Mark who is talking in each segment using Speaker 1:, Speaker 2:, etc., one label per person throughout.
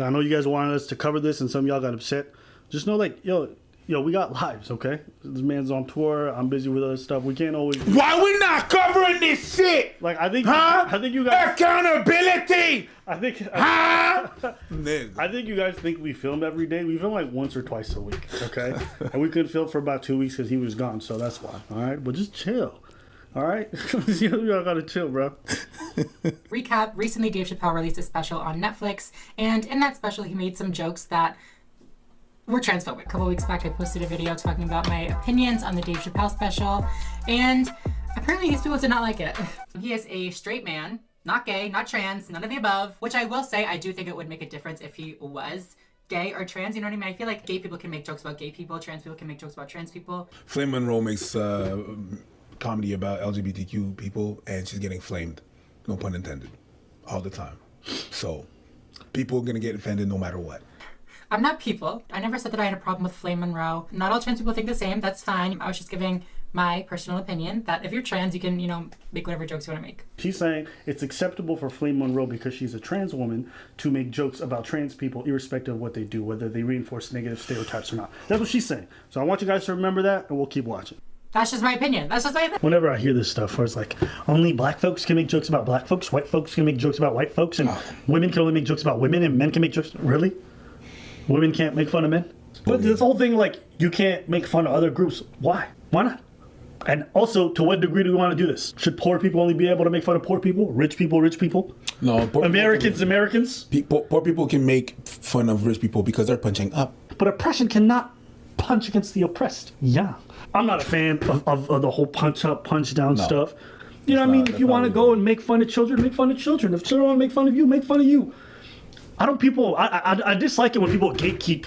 Speaker 1: I know you guys wanted us to cover this, and some of y'all got upset. Just know, like, yo, we got lives, okay? This man's on tour. I'm busy with other stuff. We can't always.
Speaker 2: Why we not covering this shit?
Speaker 1: Like, I think you guys.
Speaker 2: Accountability.
Speaker 1: I think you guys think we film every day. We film like once or twice a week, okay? And we couldn't film for about 2 weeks because he was gone, so that's why. All right, but just chill. All right, y'all gotta chill, bro.
Speaker 3: Recap: recently, Dave Chappelle released a special on Netflix, and in that special, he made some jokes that were transphobic. A couple weeks back, I posted a video talking about my opinions on the Dave Chappelle special, and apparently these people did not like it. He is a straight man, not gay, not trans, none of the above, which I will say I do think it would make a difference if he was gay or trans, you know what I mean? I feel like gay people can make jokes about gay people, trans people can make jokes about trans people.
Speaker 2: Flame Monroe makes comedy about LGBTQ people, and she's getting flamed, no pun intended, all the time. So people are gonna get offended no matter what.
Speaker 3: I'm not people. I never said that I had a problem with Flame Monroe. Not all trans people think the same. That's fine. I was just giving my personal opinion that if you're trans, you can, make whatever jokes you want to make.
Speaker 1: She's saying it's acceptable for Flame Monroe, because she's a trans woman, to make jokes about trans people irrespective of what they do, whether they reinforce negative stereotypes or not. That's what she's saying. So I want you guys to remember that, and we'll keep watching.
Speaker 3: That's just my opinion. That's just my opinion.
Speaker 1: Whenever I hear this stuff where it's like, only black folks can make jokes about black folks, white folks can make jokes about white folks, and women can only make jokes about women, and men can make jokes. Really? Women can't make fun of men? But this whole thing, like, you can't make fun of other groups. Why? Why not? And also, to what degree do we want to do this? Should poor people only be able to make fun of poor people? Rich people, rich people?
Speaker 2: No.
Speaker 1: Americans?
Speaker 2: Poor people can make fun of rich people because they're punching up.
Speaker 1: But oppression cannot punch against the oppressed. Yeah. I'm not a fan of the whole punch up, punch down stuff. You know what I mean? If you want to go and make fun of children, make fun of children. If children want to make fun of you, make fun of you. I dislike it when people gatekeep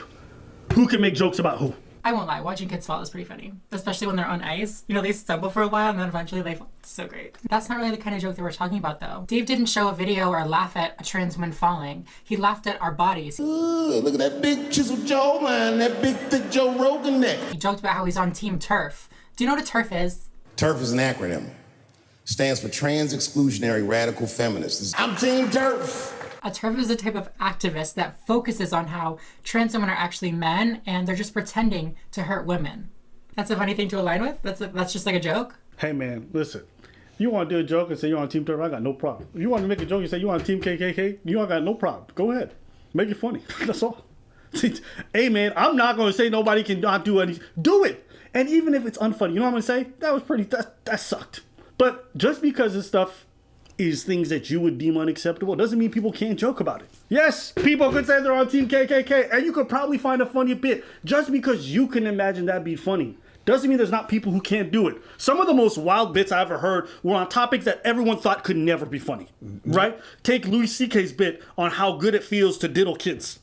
Speaker 1: who can make jokes about who.
Speaker 3: I won't lie, watching kids fall is pretty funny. Especially when they're on ice. They stumble for a while and then eventually they fall. It's so great. That's not really the kind of joke that we're talking about though. Dave didn't show a video or laugh at a trans woman falling. He laughed at our bodies.
Speaker 4: Ooh, look at that big chisel Joe, man. That big thick Joe Rogan neck.
Speaker 3: He joked about how he's on Team TERF. Do you know what a TERF is?
Speaker 4: TERF is an acronym. Stands for Trans Exclusionary Radical Feminists. I'm Team TERF.
Speaker 3: A TERF is a type of activist that focuses on how trans women are actually men and they're just pretending to hurt women. That's a funny thing to align with? That's just like a joke?
Speaker 1: Hey man, listen. You want to do a joke and say you're on Team TERF, I got no problem. If you want to make a joke and say you're on Team KKK, you all got no problem. Go ahead. Make it funny. That's all. Hey man, I'm not going to say nobody can not do anything. Do it. And even if it's unfunny, you know what I'm going to say? That sucked. But just because this stuff is things that you would deem unacceptable doesn't mean people can't joke about it. Yes, people could say they're on Team KKK, and you could probably find a funny bit. Just because you can imagine that'd be funny doesn't mean there's not people who can't do it. Some of the most wild bits I ever heard were on topics that everyone thought could never be funny, right? Take Louis C.K.'s bit on how good it feels to diddle kids,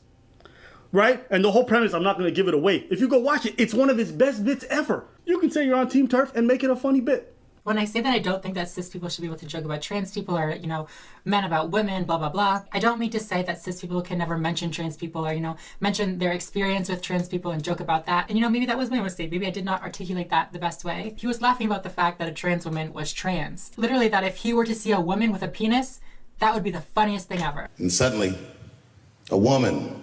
Speaker 1: right? And the whole premise, I'm not going to give it away. If you go watch it, it's one of his best bits ever. You can say you're on Team TERF and make it a funny bit.
Speaker 3: When I say that I don't think that cis people should be able to joke about trans people or, men about women, blah, blah, blah, I don't mean to say that cis people can never mention trans people or, mention their experience with trans people and joke about that. And, maybe that was my mistake. Maybe I did not articulate that the best way. He was laughing about the fact that a trans woman was trans. Literally, that if he were to see a woman with a penis, that would be the funniest thing ever.
Speaker 4: And suddenly, a woman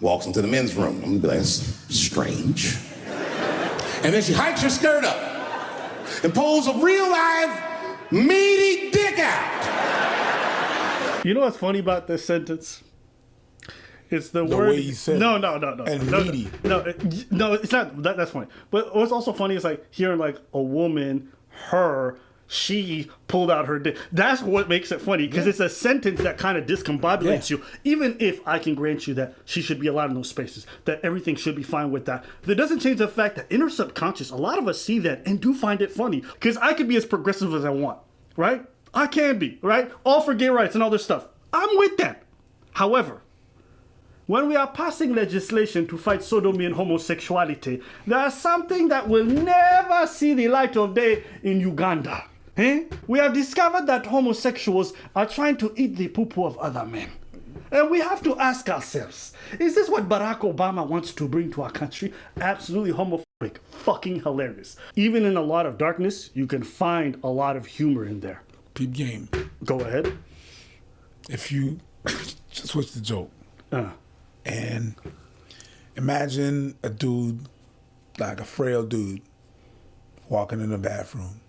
Speaker 4: walks into the men's room. I'm gonna be like, that's strange. And then she hikes her skirt up and pulls a real live meaty dick out.
Speaker 1: You know what's funny about this sentence? It's the word.
Speaker 2: Way you said
Speaker 1: no.
Speaker 2: And meaty.
Speaker 1: No, it's not. That's funny. But what's also funny is like hearing like a woman, she pulled out her dick. That's what makes it funny because it's a sentence that kind of discombobulates you. Even if I can grant you that she should be allowed in those spaces, that everything should be fine with that. That doesn't change the fact that inner subconscious, a lot of us see that and do find it funny because I could be as progressive as I want, right? I can be, right? All for gay rights and all this stuff. I'm with that. However, when we are passing legislation to fight sodomy and homosexuality, there is something that will never see the light of day in Uganda. We have discovered that homosexuals are trying to eat the poo-poo of other men. And we have to ask ourselves, is this what Barack Obama wants to bring to our country? Absolutely homophobic, fucking hilarious. Even in a lot of darkness, you can find a lot of humor in there.
Speaker 2: Peep game.
Speaker 1: Go ahead.
Speaker 2: If you switch the joke. And imagine a dude, like a frail dude, walking in the bathroom,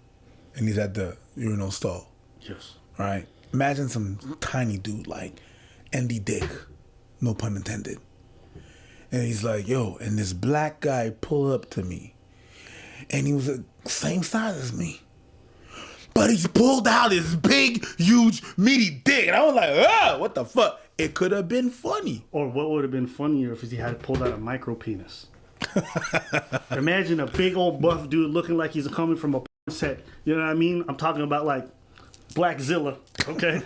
Speaker 2: and he's at the urinal stall.
Speaker 1: Yes.
Speaker 2: Right? Imagine some tiny dude like Andy Dick, no pun intended. And he's like, yo, and this black guy pulled up to me, and he was the same size as me. But he's pulled out his big, huge, meaty dick. And I was like, ah, what the fuck? It could have been funny.
Speaker 1: Or what would have been funnier if he had pulled out a micro penis. Imagine a big old buff dude looking like he's coming from a set. You know what I mean? I'm talking about like Blackzilla, okay?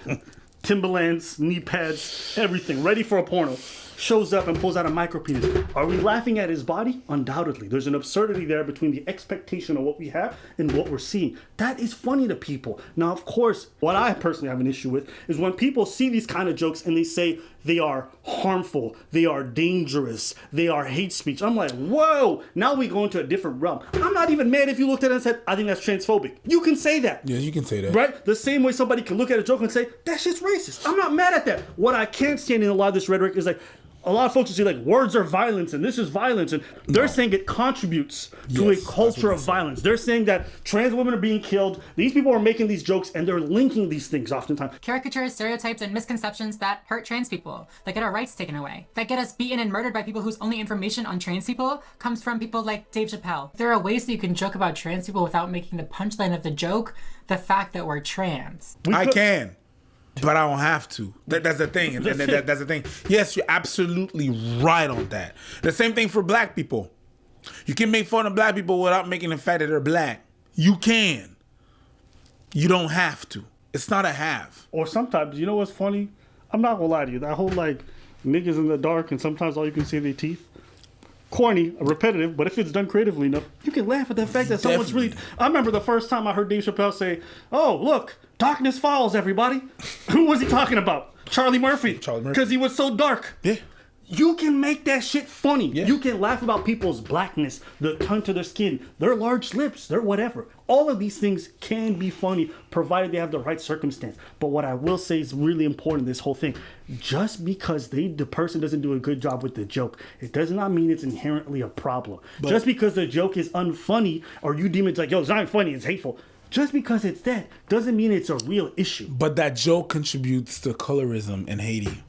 Speaker 1: Timberlands, knee pads, everything, ready for a porno. Shows up and pulls out a micro penis. Are we laughing at his body? Undoubtedly. There's an absurdity there between the expectation of what we have and what we're seeing. That is funny to people. Now, of course, what I personally have an issue with is when people see these kind of jokes and they say they are harmful, they are dangerous, they are hate speech. I'm like, whoa, now we go into a different realm. I'm not even mad if you looked at it and said, I think that's transphobic. You can say that.
Speaker 2: Yeah, you can say that.
Speaker 1: Right? The same way somebody can look at a joke and say, that shit's racist. I'm not mad at that. What I can't stand in a lot of this rhetoric is like, a lot of folks will say like words are violence and this is violence, and they're saying it contributes to a culture of violence. They're saying that trans women are being killed. These people are making these jokes and they're linking these things oftentimes.
Speaker 3: Caricatures, stereotypes, and misconceptions that hurt trans people, that get our rights taken away, that get us beaten and murdered by people whose only information on trans people comes from people like Dave Chappelle. There are ways that you can joke about trans people without making the punchline of the joke the fact that we're trans.
Speaker 2: I can. But I don't have to. That's the thing. And that's the thing. Yes, you're absolutely right on that. The same thing for black people. You can make fun of black people without making the fact that they're black. You can. You don't have to. It's not a have.
Speaker 1: Or sometimes, you know what's funny? I'm not gonna lie to you. That whole like niggas in the dark and sometimes all you can see are their teeth. Corny, repetitive, but if it's done creatively enough, you can laugh at the fact that someone's really... I remember the first time I heard Dave Chappelle say, oh, look, darkness falls, everybody. Who was he talking about? Charlie Murphy. Because he was so dark.
Speaker 2: Yeah.
Speaker 1: You can make that shit funny.
Speaker 2: Yeah.
Speaker 1: You can laugh about people's blackness, the tone to their skin, their large lips, their whatever. All of these things can be funny, provided they have the right circumstance. But what I will say is really important, this whole thing. Just because the person doesn't do a good job with the joke, it does not mean it's inherently a problem. Just because the joke is unfunny, or you deem it's like, yo, it's not funny, it's hateful. Just because it's that doesn't mean it's a real issue.
Speaker 2: But that joke contributes to colorism in Haiti.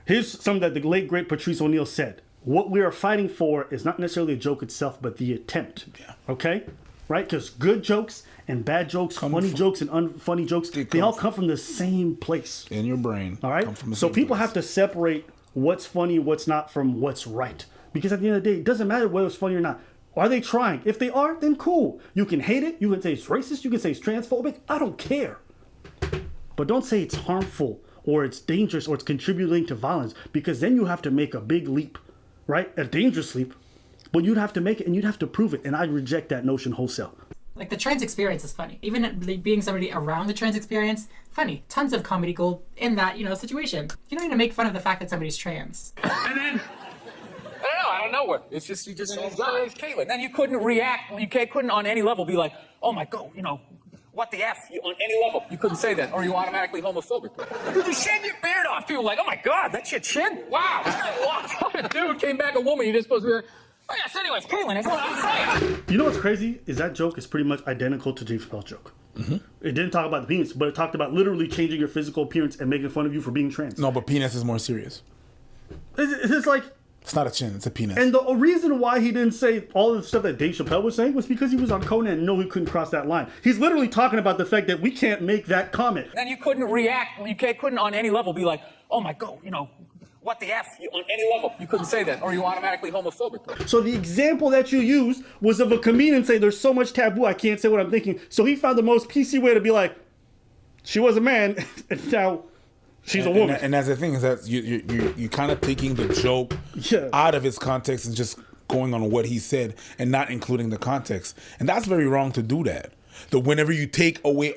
Speaker 1: Here's something that the late, great Patrice O'Neal said. What we are fighting for is not necessarily a joke itself, but the attempt. Yeah. Okay? Right? Because good jokes and bad jokes, funny jokes and unfunny jokes, they all come from the same place.
Speaker 2: In your brain.
Speaker 1: All right? So people have to separate what's funny, what's not from what's right. Because at the end of the day, it doesn't matter whether it's funny or not. Are they trying? If they are, then cool. You can hate it. You can say it's racist. You can say it's transphobic. I don't care. But don't say it's harmful or it's dangerous or it's contributing to violence, because then you have to make a big leap, right? A dangerous leap. But you'd have to make it and you'd have to prove it. And I reject that notion wholesale.
Speaker 3: Like, the trans experience is funny. Even being somebody around the trans experience, funny. Tons of comedy gold in that, situation. You don't need to make fun of the fact that somebody's trans.
Speaker 5: And then, I don't know what. It's just, you just said it's Caitlyn. Then you couldn't react, couldn't on any level be like, oh my God, what the F, on any level. You couldn't say that, or you automatically homophobic. Did you shave your beard off? People were like, oh my God, that shit shin? Wow, this guy walked up a dude, came back a woman, you're just supposed to be like, oh yes, anyways, Caitlyn, that's what I'm saying.
Speaker 1: You know what's crazy? Is that joke is pretty much identical to Dave Chappelle's joke. Mm-hmm. It didn't talk about the penis, but it talked about literally changing your physical appearance and making fun of you for being trans.
Speaker 2: No, but penis is more serious.
Speaker 1: It's like...
Speaker 2: It's not a chin, it's a penis.
Speaker 1: And the reason why he didn't say all the stuff that Dave Chappelle was saying was because he was on Conan and knew he couldn't cross that line. He's literally talking about the fact that we can't make that comment.
Speaker 5: Then you couldn't react, couldn't on any level be like, oh my God, what the F, on any level. You couldn't say that, or you automatically homophobic.
Speaker 1: So the example that you used was of a comedian saying there's so much taboo, I can't say what I'm thinking. So he found the most PC way to be like, she was a man, and now... she's a woman.
Speaker 2: And that's the thing, is that you're kind of taking the joke out of its context and just going on what he said and not including the context. And that's very wrong to do that. Whenever you take away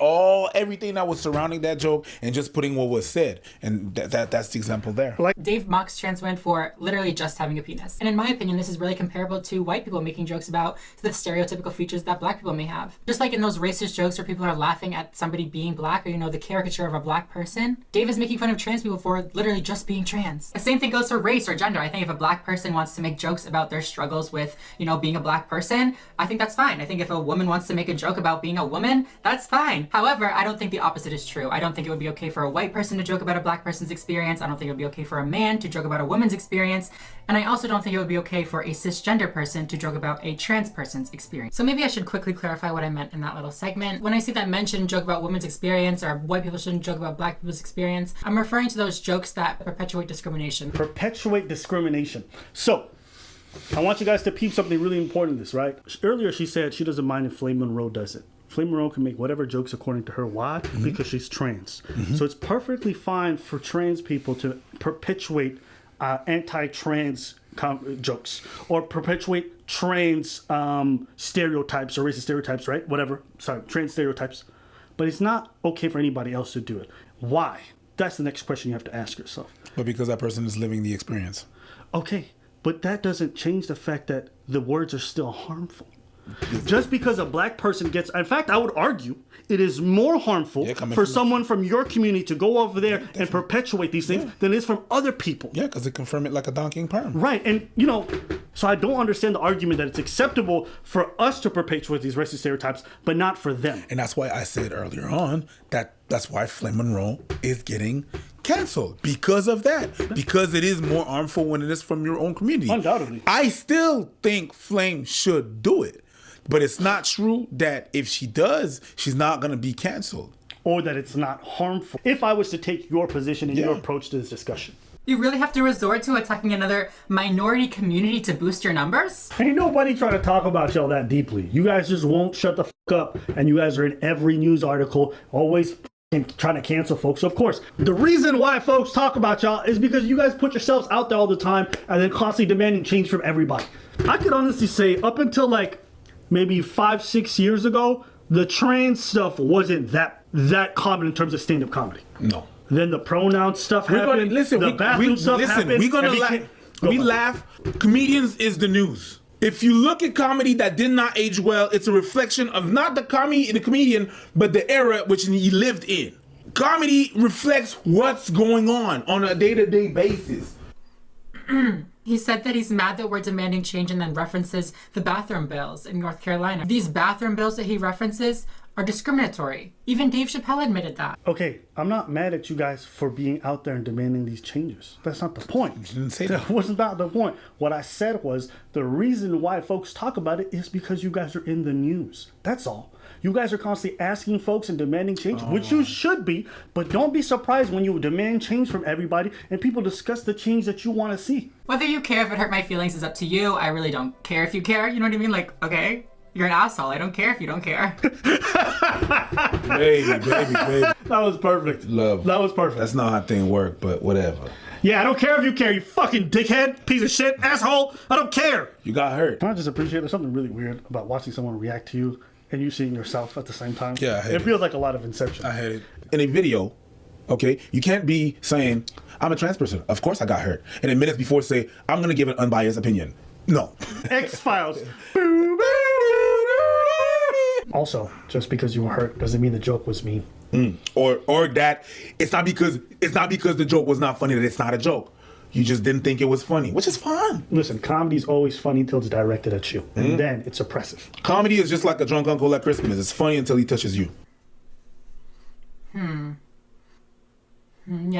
Speaker 2: everything that was surrounding that joke and just putting what was said, and that's the example there.
Speaker 3: Dave mocks trans women for literally just having a penis. And in my opinion, this is really comparable to white people making jokes about the stereotypical features that black people may have. Just like in those racist jokes where people are laughing at somebody being black, or the caricature of a black person, Dave is making fun of trans people for literally just being trans. The same thing goes for race or gender. I think if a black person wants to make jokes about their struggles with, being a black person, I think that's fine. I think if a woman wants to make a joke about being a woman, that's fine. However, I don't think the opposite is true. I don't think it would be okay for a white person to joke about a black person's experience. I don't think it would be okay for a man to joke about a woman's experience. And I also don't think it would be okay for a cisgender person to joke about a trans person's experience. So maybe I should quickly clarify what I meant in that little segment. When I see that men shouldn't joke about women's experience or white people shouldn't joke about black people's experience, I'm referring to those jokes that perpetuate discrimination.
Speaker 1: Perpetuate discrimination. So, I want you guys to peep something really important in this, right? Earlier she said she doesn't mind if Flame Monroe does it. Flame Monroe can make whatever jokes according to her. Why? Because she's trans. So it's perfectly fine for trans people to perpetuate anti-trans jokes or perpetuate trans stereotypes or racist stereotypes, right? Whatever. Sorry, trans stereotypes. But it's not okay for anybody else to do it. Why? That's the next question you have to ask yourself.
Speaker 2: But because that person is living the experience.
Speaker 1: Okay, but that doesn't change the fact that the words are still harmful. Just because a black person gets, in fact, I would argue it is more harmful for someone from your community to go over there and perpetuate these things than it is from other people.
Speaker 2: Yeah, because they confirm it like a donkey and perm.
Speaker 1: Right, and so I don't understand the argument that it's acceptable for us to perpetuate these racist stereotypes, but not for them.
Speaker 2: And that's why I said earlier on that's why Flame Monroe is getting canceled because of that. Because it is more harmful when it is from your own community.
Speaker 1: Undoubtedly.
Speaker 2: I still think Flame should do it. But it's not true that if she does, she's not going to be canceled.
Speaker 1: Or that it's not harmful. If I was to take your position and your approach to this discussion.
Speaker 3: You really have to resort to attacking another minority community to boost your numbers?
Speaker 1: Ain't nobody trying to talk about y'all that deeply. You guys just won't shut the fuck up, and you guys are in every news article, always trying to cancel folks. So of course, the reason why folks talk about y'all is because you guys put yourselves out there all the time and then constantly demanding change from everybody. I could honestly say up until maybe 5-6 years ago, the trans stuff wasn't that common in terms of stand-up comedy.
Speaker 2: No.
Speaker 1: Then the pronoun stuff happened. The bathroom stuff happened.
Speaker 2: We're gonna laugh. Comedians is the news. If you look at comedy that did not age well, it's a reflection of not the comedian, but the era which he lived in. Comedy reflects what's going on a day-to-day basis.
Speaker 3: He said that he's mad that we're demanding change and then references the bathroom bills in North Carolina. These bathroom bills that he references are discriminatory. Even Dave Chappelle admitted that.
Speaker 1: Okay, I'm not mad at you guys for being out there and demanding these changes. That's not the point.
Speaker 2: You didn't say that.
Speaker 1: That wasn't the point. What I said was the reason why folks talk about it is because you guys are in the news. That's all. You guys are constantly asking folks and demanding change, which you should be, but don't be surprised when you demand change from everybody and people discuss the change that you want to see.
Speaker 3: Whether you care if it hurt my feelings is up to you. I really don't care if you care. You know what I mean? Okay, you're an asshole. I don't care if you don't care.
Speaker 2: Baby.
Speaker 1: That was perfect.
Speaker 2: Love.
Speaker 1: That was perfect.
Speaker 2: That's not how things work, but whatever.
Speaker 1: Yeah, I don't care if you care, you fucking dickhead, piece of shit, asshole. I don't care.
Speaker 2: You got hurt.
Speaker 1: I just appreciate there's something really weird about watching someone react to you and you seeing yourself at the same time.
Speaker 2: Yeah, I hate it.
Speaker 1: It feels like a lot of Inception.
Speaker 2: I hate it. In a video, okay, you can't be saying, I'm a trans person. Of course I got hurt. And then minutes before say, I'm going to give an unbiased opinion. No.
Speaker 1: X-Files. Also, just because you were hurt doesn't mean the joke was mean.
Speaker 2: Or that it's not because the joke was not funny that it's not a joke. You just didn't think it was funny, which is fine.
Speaker 1: Listen, comedy's always funny until it's directed at you. And then it's oppressive.
Speaker 2: Comedy is just like a drunk uncle at Christmas. It's funny until he touches you.
Speaker 3: Yeah,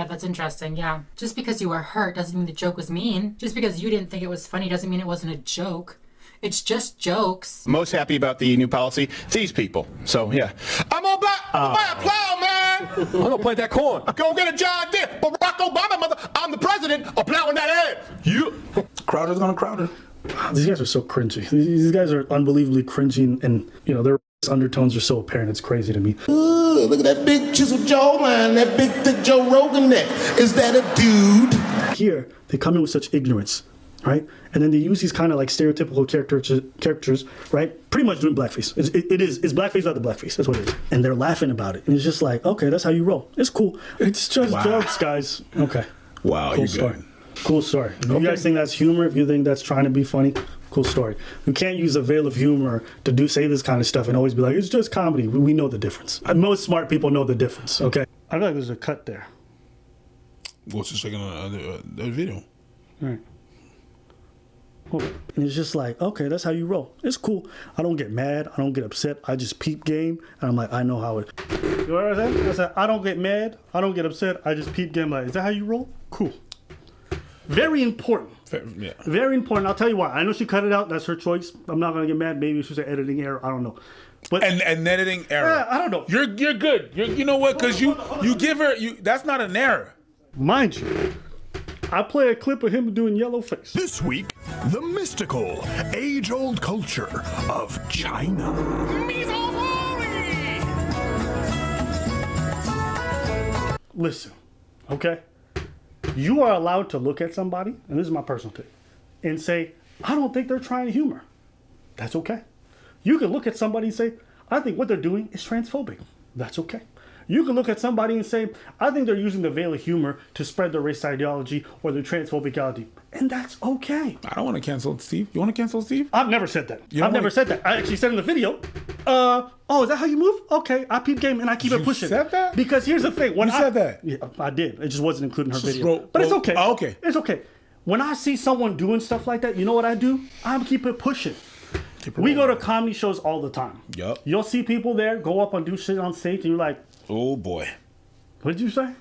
Speaker 3: that's interesting, yeah. Just because you were hurt doesn't mean the joke was mean. Just because you didn't think it was funny doesn't mean it wasn't a joke. It's just jokes.
Speaker 6: Most happy about the new policy, these people. So, yeah. I'm on buy a plow, man! I'm gonna plant that corn. Go get a John Deere. Barack Obama, mother, I'm the president of plowing that air. You.
Speaker 2: Crowder's gonna crowder.
Speaker 1: These guys are so cringy. These guys are unbelievably cringy, and, their undertones are so apparent. It's crazy to me.
Speaker 4: Ooh, look at that big chisel jawline, that big thick Joe Rogan neck. Is that a dude?
Speaker 1: Here, they come in with such ignorance. right? And then they use these kind of like stereotypical characters, right? Pretty much doing blackface. It's blackface without the blackface. That's what it is. And they're laughing about it. And it's just like, okay, that's how you roll. It's cool. It's just jokes, guys. Okay.
Speaker 2: Wow,
Speaker 1: Cool
Speaker 2: you're
Speaker 1: story.
Speaker 2: good.
Speaker 1: Cool story. If you guys think that's humor, if you think that's trying to be funny, cool story. You can't use a veil of humor to say this kind of stuff and always be like, it's just comedy. We know the difference. Most smart people know the difference, okay? I feel like there's a cut there.
Speaker 2: What's just checking on the video?
Speaker 1: All right. And it's just like, okay, that's how you roll. It's cool. I don't get mad. I don't get upset. I just peep game. And I'm like, I know how it. You know what I said? I said, I don't get mad. I don't get upset. I just peep game. Like, is that how you roll? Cool. Very important.
Speaker 2: Yeah.
Speaker 1: Very important. I'll tell you why. I know she cut it out. That's her choice. I'm not gonna get mad. Maybe it's just an editing error. I don't know. But
Speaker 2: And editing error.
Speaker 1: Yeah, I don't know.
Speaker 2: You're good. You know what? Because you give her that's not an error.
Speaker 1: Mind you, I play a clip of him doing yellow face.
Speaker 7: This week, the mystical, age-old culture of China.
Speaker 1: Listen, okay? You are allowed to look at somebody, and this is my personal take, and say, I don't think they're trying humor. That's okay. You can look at somebody and say, I think what they're doing is transphobic. That's okay. You can look at somebody and say, I think they're using the veil of humor to spread their race ideology or their transphobic ideology. And that's okay.
Speaker 2: I don't want to cancel Steve. You want to cancel Steve?
Speaker 1: I've never said that.
Speaker 2: You don't
Speaker 1: I've never
Speaker 2: wanna-
Speaker 1: said that. I actually said in the video, oh, is that how you move? Okay, I peep game and I keep it pushing.
Speaker 2: said that?
Speaker 1: Because here's the thing. When
Speaker 2: You said that?
Speaker 1: Yeah, I did. It just wasn't included in her
Speaker 2: Just
Speaker 1: video. But it's okay.
Speaker 2: oh, okay.
Speaker 1: It's okay. When I see someone doing stuff like that, you know what I do? I keep it pushing. We go to comedy shows all the time.
Speaker 2: Yup.
Speaker 1: You'll see people there go up and do shit on stage and you're like,
Speaker 2: Oh boy.
Speaker 1: what did you say?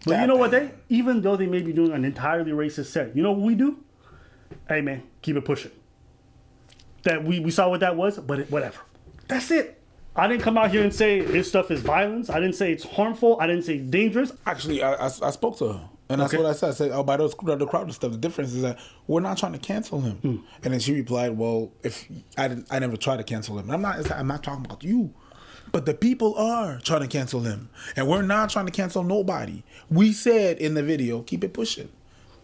Speaker 1: But you know what even though they may be doing an entirely racist set, you know what we do? Hey man, keep it pushing. That we saw what that was, but whatever. That's it. I didn't come out here and say this stuff is violence. I didn't say it's harmful. I didn't say dangerous.
Speaker 2: Actually, I spoke to her. And that's
Speaker 1: Okay.
Speaker 2: what I said. I said, oh, by the crowd stuff, the difference is that we're not trying to cancel him. And then she replied, well, if I never tried to cancel him. And I'm not talking about you. But the people are trying to cancel him. And we're not trying to cancel nobody. We said in the video, keep it pushing.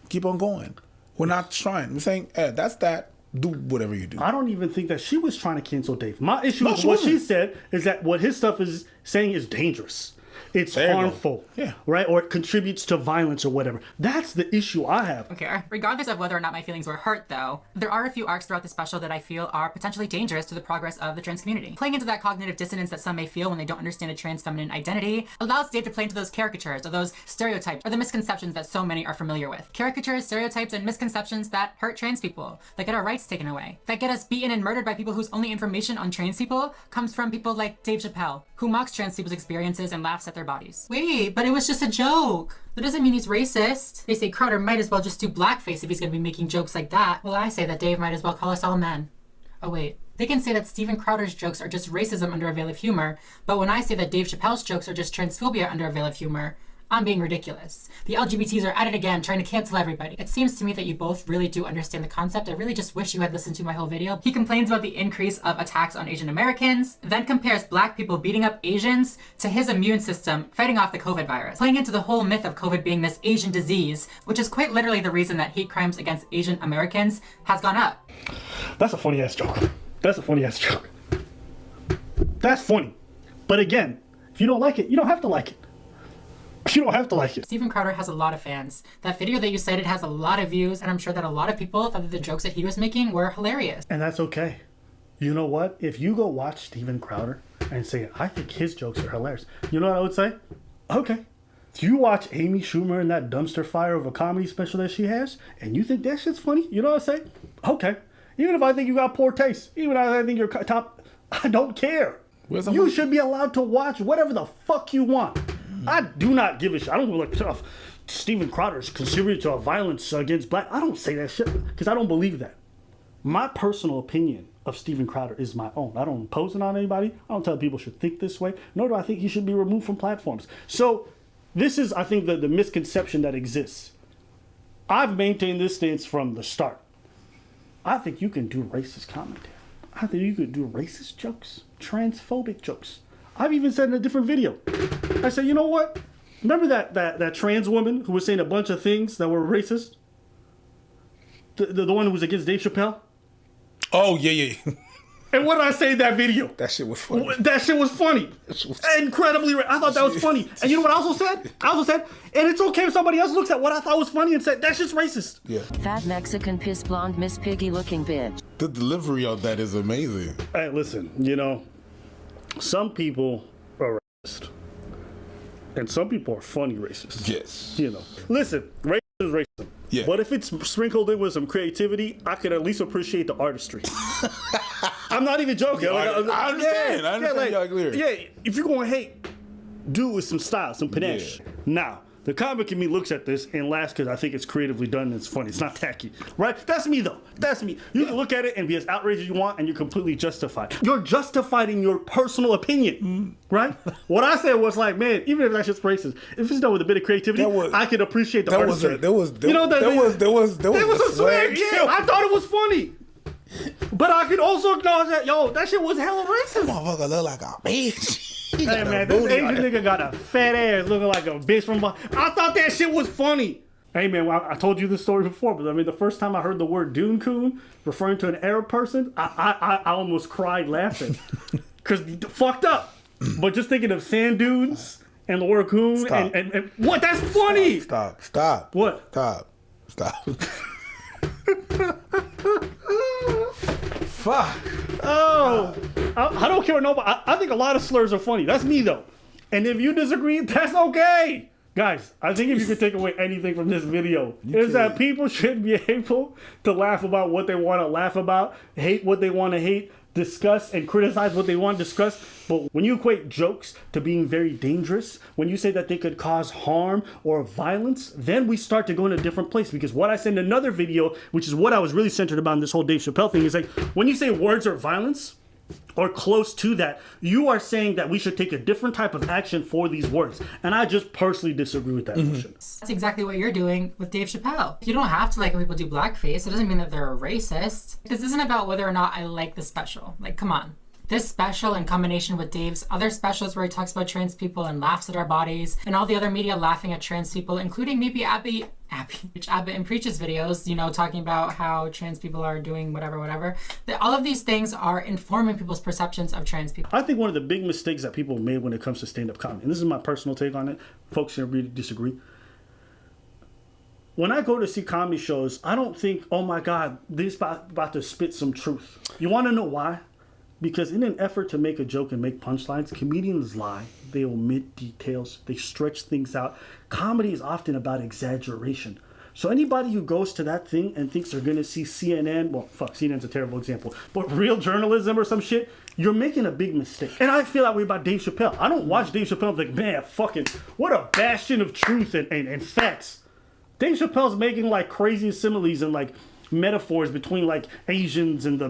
Speaker 2: Keep on going. We're not trying. We're saying, that's that. Do whatever you do.
Speaker 1: I don't even think that she was trying to cancel Dave. My issue with
Speaker 2: she
Speaker 1: what she
Speaker 2: wasn't.
Speaker 1: said is that what his stuff is saying is dangerous. It's
Speaker 2: There you go.
Speaker 1: harmful.
Speaker 2: Yeah.
Speaker 1: Right? Or it contributes to violence or whatever. That's the issue I have.
Speaker 3: Okay. Regardless of whether or not my feelings were hurt, though, there are a few arcs throughout the special that I feel are potentially dangerous to the progress of the trans community. Playing into that cognitive dissonance that some may feel when they don't understand a trans feminine identity allows Dave to play into those caricatures or those stereotypes or the misconceptions that so many are familiar with. Caricatures, stereotypes, and misconceptions that hurt trans people, that get our rights taken away, that get us beaten and murdered by people whose only information on trans people comes from people like Dave Chappelle, who mocks trans people's experiences and laughs at their bodies. Wait, but it was just a joke. That doesn't mean he's racist. They say Crowder might as well just do blackface if he's gonna be making jokes like that. Well, I say that Dave might as well call us all men. Oh wait, they can say that Steven Crowder's jokes are just racism under a veil of humor, but when I say that Dave Chappelle's jokes are just transphobia under a veil of humor, I'm being ridiculous. The LGBTs are at it again, trying to cancel everybody. It seems to me that you both really do understand the concept. I really just wish you had listened to my whole video. He complains about the increase of attacks on Asian Americans, then compares black people beating up Asians to his immune system fighting off the COVID virus, playing into the whole myth of COVID being this Asian disease, which is quite literally the reason that hate crimes against Asian Americans has gone up.
Speaker 1: That's a funny ass joke. That's a funny ass joke. That's funny. But again, if you don't like it, you don't have to like it. You don't have to like it.
Speaker 3: Steven Crowder has a lot of fans. That video that you cited has a lot of views, and I'm sure that a lot of people thought that the jokes that he was making were hilarious.
Speaker 1: And that's okay. You know what? If you go watch Steven Crowder and say, I think his jokes are hilarious, you know what I would say? Okay. If you watch Amy Schumer in that dumpster fire of a comedy special that she has, and you think that shit's funny, you know what I say? Okay. Even if I think you got poor taste, even if I think you're top, I don't care. You should be allowed to watch whatever the fuck you want. I do not give a shit. I don't like Steven Crowder's contributed to a violence against black. I don't say that shit because I don't believe that. My personal opinion of Steven Crowder is my own. I don't impose it on anybody. I don't tell people should think this way, nor do I think he should be removed from platforms. So this is, I think, the misconception that exists. I've maintained this stance from the start. I think you can do racist commentary. I think you could do racist jokes, transphobic jokes. I've even said in a different video, I said, you know what? Remember that trans woman who was saying a bunch of things that were racist? The one who was against Dave Chappelle.
Speaker 2: Oh yeah.
Speaker 1: And what did I say in that video?
Speaker 2: That shit was funny.
Speaker 1: That shit was funny. Incredibly. I thought that was funny. And you know what I also said? And it's okay if somebody else looks at what I thought was funny and said, that shit's racist.
Speaker 2: Yeah.
Speaker 8: Fat Mexican piss blonde Miss Piggy looking bitch.
Speaker 2: The delivery of that is amazing.
Speaker 1: Hey, listen, some people are racist. And some people are funny racist.
Speaker 2: Yes.
Speaker 1: Listen, racism is racism.
Speaker 2: Yeah.
Speaker 1: But if it's sprinkled in with some creativity, I can at least appreciate the artistry. I'm not even joking.
Speaker 2: I understand. I understand. Y'all clear.
Speaker 1: Yeah, if you're going to hate, do it with some style, some panache.
Speaker 2: Yeah.
Speaker 1: Now, the comic in me looks at this and laughs because I think it's creatively done and it's funny. It's not tacky, right? That's me, though. That's me. You can look at it and be as outraged as you want, and you're completely justified. You're justifying your personal opinion, right? What I said was like, man, even if that's just racist, if it's done with a bit of creativity, I can appreciate the artistry. There was a swag. Yeah, I thought it was funny. But I can also acknowledge that, that shit was hella racist.
Speaker 2: Motherfucker look like a bitch.
Speaker 1: Hey man, this Asian nigga got a fat ass looking like a bitch from behind. I thought that shit was funny. Hey man, I told you this story before, but I mean, the first time I heard the word Dune Coon referring to an Arab person, I almost cried laughing. Because fucked up. But just thinking of sand dunes and the word coon and what? That's funny.
Speaker 2: Stop.
Speaker 1: What?
Speaker 2: Stop. Fuck.
Speaker 1: Oh, I don't care what nobody. I think a lot of slurs are funny. That's me though. And if you disagree, that's okay. Guys, I think if you could take away anything from this video, is that people should be able to laugh about what they want to laugh about, hate what they want to hate, discuss and criticize what they want to discuss. But when you equate jokes to being very dangerous, when you say that they could cause harm or violence, then we start to go in a different place. Because what I said in another video, which is what I was really centered about in this whole Dave Chappelle thing, is like, when you say words are violence, or close to that, you are saying that we should take a different type of action for these words. And I just personally disagree with that notion.
Speaker 3: That's exactly what you're doing with Dave Chappelle. You don't have to like when people do blackface. It doesn't mean that they're a racist. This isn't about whether or not I like the special. Like, come on. This special in combination with Dave's other specials where he talks about trans people and laughs at our bodies, and all the other media laughing at trans people, including maybe Abby in Preach's videos, talking about how trans people are doing whatever. All of these things are informing people's perceptions of trans people.
Speaker 1: I think one of the big mistakes that people made when it comes to stand-up comedy, and this is my personal take on it, folks here really disagree. When I go to see comedy shows, I don't think, oh my God, this about to spit some truth. You want to know why? Because in an effort to make a joke and make punchlines, comedians lie. They omit details. They stretch things out. Comedy is often about exaggeration. So anybody who goes to that thing and thinks they're going to see CNN, well, fuck, CNN's a terrible example, but real journalism or some shit, you're making a big mistake. And I feel that way about Dave Chappelle. I don't watch Dave Chappelle and think, man, fucking, what a bastion of truth and facts. Dave Chappelle's making like crazy similes and like metaphors between like Asians and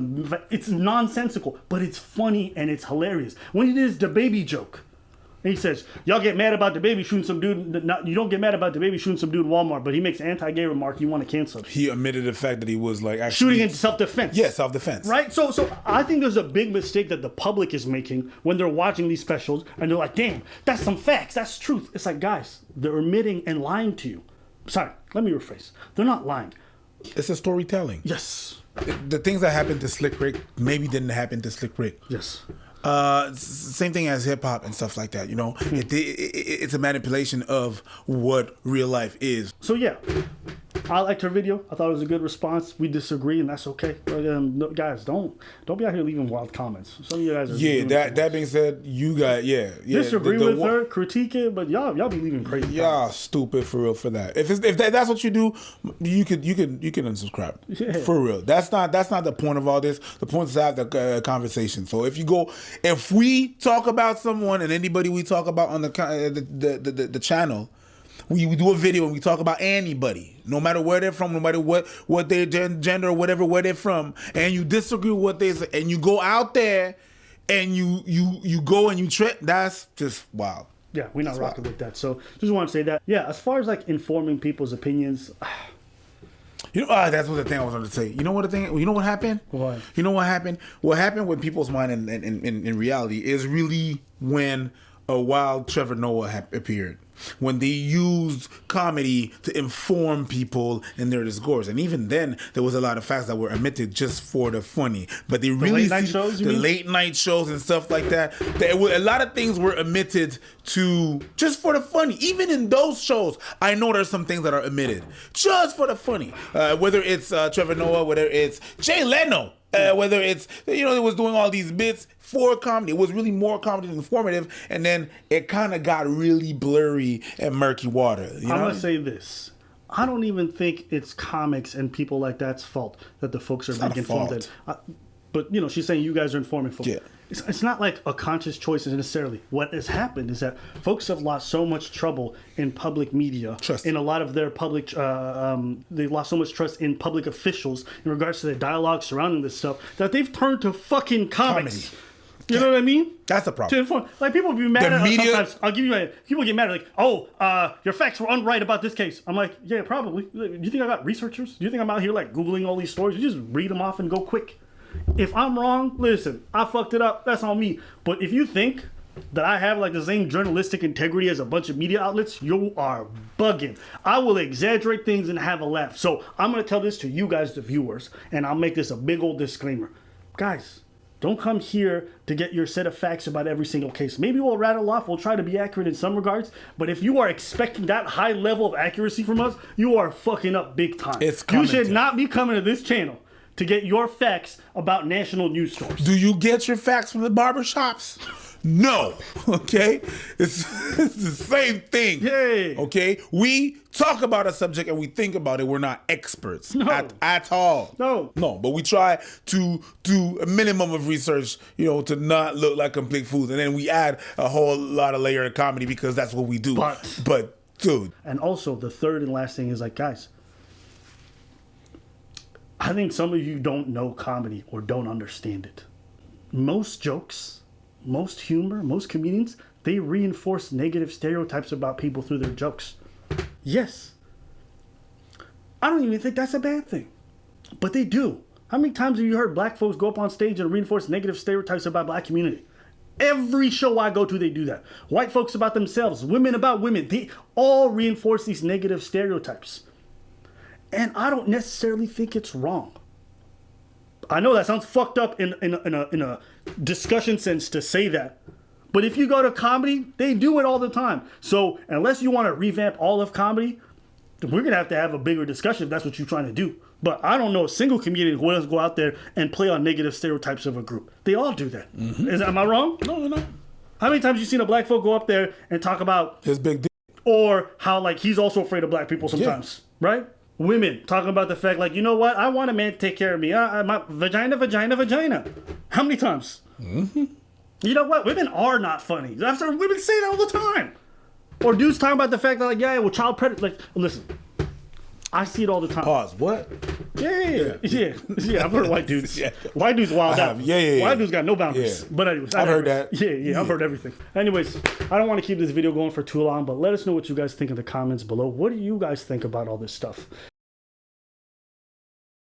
Speaker 1: it's nonsensical, but it's funny and it's hilarious. When he did the baby joke, and he says, y'all get mad about the baby shooting some dude, you don't get mad about the baby shooting some dude in Walmart, but he makes anti-gay remark, you want to cancel him.
Speaker 2: He admitted the fact that he was like actually
Speaker 1: shooting in self-defense.
Speaker 2: Yeah, self-defense.
Speaker 1: Right? So I think there's a big mistake that the public is making when they're watching these specials and they're like, damn, that's some facts, that's truth. It's like, guys, they're omitting and lying to you. Sorry, let me rephrase. They're not lying.
Speaker 2: It's a storytelling.
Speaker 1: Yes.
Speaker 2: The things that happened to Slick Rick maybe didn't happen to Slick Rick.
Speaker 1: Yes.
Speaker 2: Same thing as hip hop and stuff like that. It's a manipulation of what real life is.
Speaker 1: So yeah, I liked her video. I thought it was a good response. We disagree, and that's okay. But, no, guys, don't be out here leaving wild comments. Some of you guys are
Speaker 2: that being said, you got
Speaker 1: disagree with her, critique it, but y'all be leaving crazy.
Speaker 2: Y'all
Speaker 1: comments.
Speaker 2: stupid for real for that. If that's what you do, you can unsubscribe.
Speaker 1: Yeah.
Speaker 2: For real. That's not the point of all this. The point is to have the conversation. So if we talk about someone and anybody we talk about on the channel, we do a video and we talk about anybody, no matter where they're from, no matter what their gender or whatever, where they're from, and you disagree with what they say, and you go out there and you go and you trip, that's just wild.
Speaker 1: Yeah, we're not rocking with that. So just want to say that. Yeah, as far as like informing people's opinions.
Speaker 2: That's what the thing I was going to say. You know what happened?
Speaker 1: What?
Speaker 2: You know what happened? What happened with people's mind in reality is really when a wild Trevor Noah appeared. when they used comedy to inform people in their discourse. And even then, there was a lot of facts that were omitted just for the funny. But they really
Speaker 1: late night shows, you
Speaker 2: the
Speaker 1: mean?
Speaker 2: late night shows and stuff like that. A lot of things were omitted to just for the funny. Even in those shows, I know there's some things that are omitted just for the funny. Whether it's Trevor Noah, whether it's Jay Leno. Whether it's, it was doing all these bits for comedy. It was really more comedy than informative. And then it kind of got really blurry and murky water. I'm
Speaker 1: going to say this. I don't even think it's comics and people like that's fault that the folks are being informed. But, she's saying you guys are informing folks.
Speaker 2: Yeah.
Speaker 1: It's not like a conscious choice necessarily. What has happened is that folks have lost so much trouble in public media.
Speaker 2: Trust.
Speaker 1: In a lot of their public, they've lost so much trust in public officials in regards to the dialogue surrounding this stuff that they've turned to fucking comics.
Speaker 2: Comedy.
Speaker 1: You know what I mean?
Speaker 2: That's the problem.
Speaker 1: To inform, like people be mad
Speaker 2: The
Speaker 1: at
Speaker 2: media-
Speaker 1: us sometimes. I'll give you people get mad like, your facts were unright about this case. I'm like, yeah, probably. Do you think I got researchers? Do you think I'm out here like Googling all these stories? You just read them off and go quick. If I'm wrong, listen, I fucked it up. That's on me. But if you think that I have like the same journalistic integrity as a bunch of media outlets, you are bugging. I will exaggerate things and have a laugh. So I'm going to tell this to you guys, the viewers, and I'll make this a big old disclaimer. Guys, don't come here to get your set of facts about every single case. Maybe we'll rattle off, we'll try to be accurate in some regards, but if you are expecting that high level of accuracy from us, you are fucking up big time. You should not be coming to this channel to get your facts about national news stories.
Speaker 2: Do you get your facts from the barbershops? No. Okay? It's the same thing.
Speaker 1: Yay.
Speaker 2: Okay? We talk about a subject and we think about it. We're not experts at all.
Speaker 1: No.
Speaker 2: But we try to do a minimum of research, to not look like complete fools. And then we add a whole lot of layer of comedy because that's what we do. But dude.
Speaker 1: And also, the third and last thing is like, guys, I think some of you don't know comedy or don't understand it. Most jokes, most humor, most comedians, they reinforce negative stereotypes about people through their jokes. Yes. I don't even think that's a bad thing. But they do. How many times have you heard black folks go up on stage and reinforce negative stereotypes about black community? Every show I go to, they do that. White folks about themselves, women about women, they all reinforce these negative stereotypes. And I don't necessarily think it's wrong. I know that sounds fucked up in a discussion sense to say that. But if you go to comedy, they do it all the time. So unless you want to revamp all of comedy, we're going to have a bigger discussion if that's what you're trying to do. But I don't know a single comedian who doesn't go out there and play on negative stereotypes of a group. They all do that. Mm-hmm. Am I wrong?
Speaker 2: No.
Speaker 1: How many times have you seen a black folk go up there and talk about
Speaker 2: his big dick?
Speaker 1: Or how like he's also afraid of black people sometimes, right? Women talking about the fact like, you know what? I want a man to take care of me. My vagina. How many times? Mm-hmm. You know what? Women are not funny. Women say that all the time. Or dudes talking about the fact that like, child predator. Like, listen, I see it all the time.
Speaker 2: Pause. What?
Speaker 1: Yeah. I've heard white dudes. White dudes wild out. White dudes got no boundaries.
Speaker 2: Yeah.
Speaker 1: But anyways,
Speaker 2: I've heard that.
Speaker 1: Yeah, I've heard everything. Anyways, I don't want to keep this video going for too long, but let us know what you guys think in the comments below. What do you guys think about all this stuff?